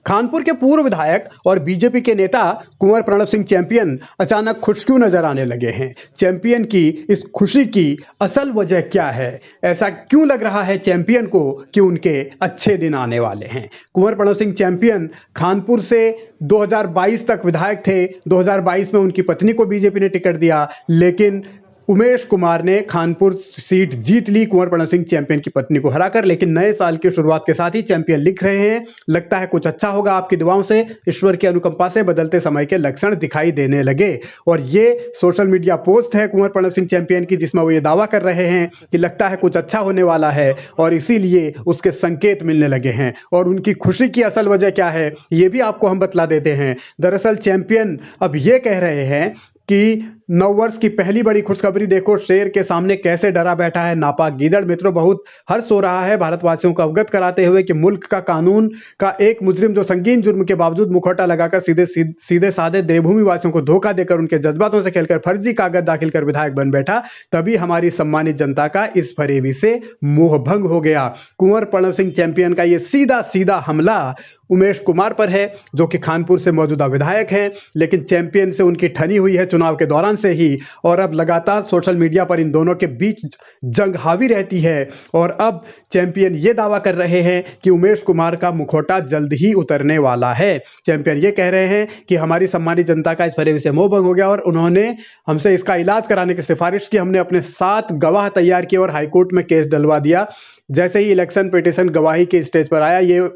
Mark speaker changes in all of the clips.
Speaker 1: कानपुर के पूर्व विधायक और बीजेपी के नेता कुंवर प्रणव सिंह चैंपियन अचानक खुश क्यों नजर आने लगे हैं? चैंपियन की इस खुशी की असल वजह क्या है? ऐसा क्यों लग रहा है चैंपियन को कि उनके अच्छे दिन आने वाले हैं? कुंवर प्रणव सिंह चैंपियन कानपुर से 2022 तक विधायक थे। 2022 में उनकी पत्नी को बीजेपी ने टिकट दिया, लेकिन उमेश कुमार ने कानपुर सीट जीत ली कुंवर प्रणव सिंह चैंपियन की पत्नी को हराकर। लेकिन नए साल की शुरुआत के साथ ही चैंपियन लिख रहे हैं, लगता है कुछ अच्छा होगा। आपकी दुआओं से, ईश्वर की अनुकंपा से बदलते समय के लक्षण दिखाई देने लगे। और ये सोशल मीडिया पोस्ट है कुंवर प्रणव सिंह चैंपियन की, जिसमें वो ये दावा कर रहे हैं कि लगता है कुछ अच्छा होने वाला है और इसीलिए उसके संकेत मिलने लगे हैं। और उनकी खुशी की असल वजह क्या है, ये भी आपको हम बतला देते हैं। दरअसल चैंपियन अब ये कह रहे हैं कि नववर्ष की पहली बड़ी खुशखबरी देखो, शेर के सामने कैसे डरा बैठा है नापाक गीदड़। मित्रों, बहुत हर्ष हो रहा है भारतवासियों को अवगत कराते हुए कि मुल्क का कानून का एक मुजरिम जो संगीन जुर्म के बावजूद मुखौटा लगाकर सीधे साधे देवभूमि वासियों को धोखा देकर उनके जज्बातों से खेलकर फर्जी कागज दाखिल कर विधायक बन बैठा, तभी हमारी सम्मानित जनता का इस फरेबी से मोह भंग हो गया। कुंवर प्रणव सिंह चैंपियन का ये सीधा सीधा हमला उमेश कुमार पर है, जो कि कानपुर से मौजूदा विधायक हैं, लेकिन चैंपियन से उनकी ठनी हुई है चुनाव के दौरान से ही। और अब लगातार सोशल मीडिया पर इन दोनों के बीच जंग हावी रहती है। और अब चैंपियन ये दावा कर रहे हैं कि उमेश कुमार का मुखौटा जल्द ही उतरने वाला है। चैंपियन ये कह रहे हैं कि हमारी सम्मानित जनता का इस फरेबी से मोह भंग हो गया और उन्होंने हमसे इसका इलाज कराने की सिफारिश की। हमने अपने 7 गवाह तैयार किए और हाईकोर्ट में केस डलवा दिया। जैसे ही इलेक्शन पिटीशन गवाही के स्टेज पर आया, ये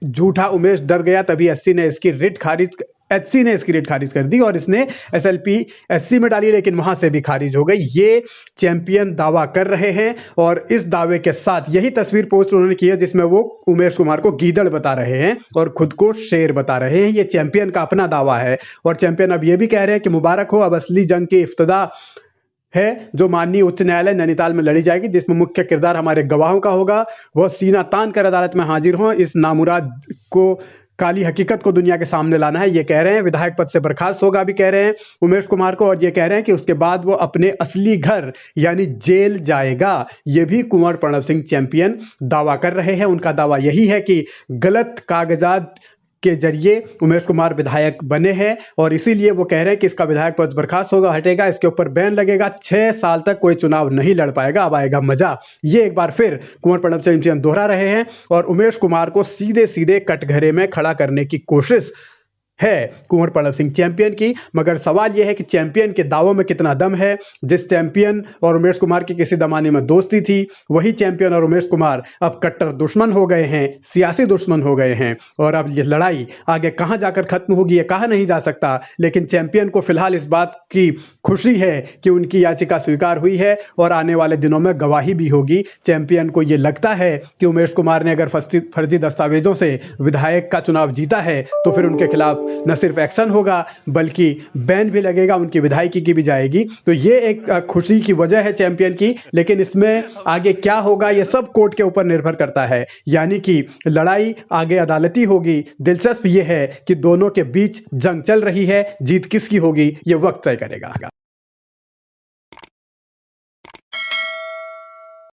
Speaker 1: झूठा उमेश डर गया, तभी एचसी ने इसकी रिट खारिज कर दी और इसने एसएलपी एससी में डाली, लेकिन वहां से भी खारिज हो गई। ये चैंपियन दावा कर रहे हैं और इस दावे के साथ यही तस्वीर पोस्ट उन्होंने की है, जिसमें वो उमेश कुमार को गीदड़ बता रहे हैं और खुद को शेर बता रहे हैं। ये चैंपियन का अपना दावा है और चैंपियन अब ये भी कह रहे हैं कि मुबारक हो, अब असली जंग की इब्तिदा है जो माननीय उच्च न्यायालय नैनीताल में लड़ी जाएगी, जिसमें मुख्य किरदार हमारे गवाहों का होगा। वह सीना तान कर अदालत में हाजिर हों, इस नामुराद को, काली हकीकत को दुनिया के सामने लाना है। ये कह रहे हैं विधायक पद से बर्खास्त होगा भी कह रहे हैं उमेश कुमार को, और ये कह रहे हैं कि उसके बाद वो अपने असली घर यानी जेल जाएगा। ये भी कुंवर प्रणव सिंह चैंपियन दावा कर रहे हैं। उनका दावा यही है कि गलत कागजात के जरिए उमेश कुमार विधायक बने हैं और इसीलिए वो कह रहे हैं कि इसका विधायक पद बर्खास्त होगा, हटेगा, इसके ऊपर बैन लगेगा, 6 साल तक कोई चुनाव नहीं लड़ पाएगा, अब आएगा मजा। ये एक बार फिर कुंवर प्रणव चैंपियन दोहरा रहे हैं और उमेश कुमार को सीधे सीधे कटघरे में खड़ा करने की कोशिश है कुंवर प्रणव सिंह चैंपियन की। मगर सवाल यह है कि चैंपियन के दावों में कितना दम है। जिस चैंपियन और उमेश कुमार की किसी जमाने में दोस्ती थी, वही चैंपियन और उमेश कुमार अब कट्टर दुश्मन हो गए हैं, सियासी दुश्मन हो गए हैं। और अब ये लड़ाई आगे कहां जाकर खत्म होगी ये कहा नहीं जा सकता, लेकिन चैंपियन को फिलहाल इस बात की खुशी है कि उनकी याचिका स्वीकार हुई है और आने वाले दिनों में गवाही भी होगी। चैंपियन को ये लगता है कि उमेश कुमार ने अगर फर्जी दस्तावेजों से विधायक का चुनाव जीता है तो फिर उनके खिलाफ न सिर्फ एक्शन होगा बल्कि बैन भी लगेगा, उनकी विधायकी की भी जाएगी। तो ये एक खुशी की वजह है चैंपियन की, लेकिन इसमें आगे क्या होगा ये सब कोर्ट के ऊपर निर्भर करता है। यानी कि लड़ाई आगे अदालती होगी। दिलचस्प ये है कि दोनों के बीच जंग चल रही है, जीत किसकी होगी ये वक्त तय करेगा।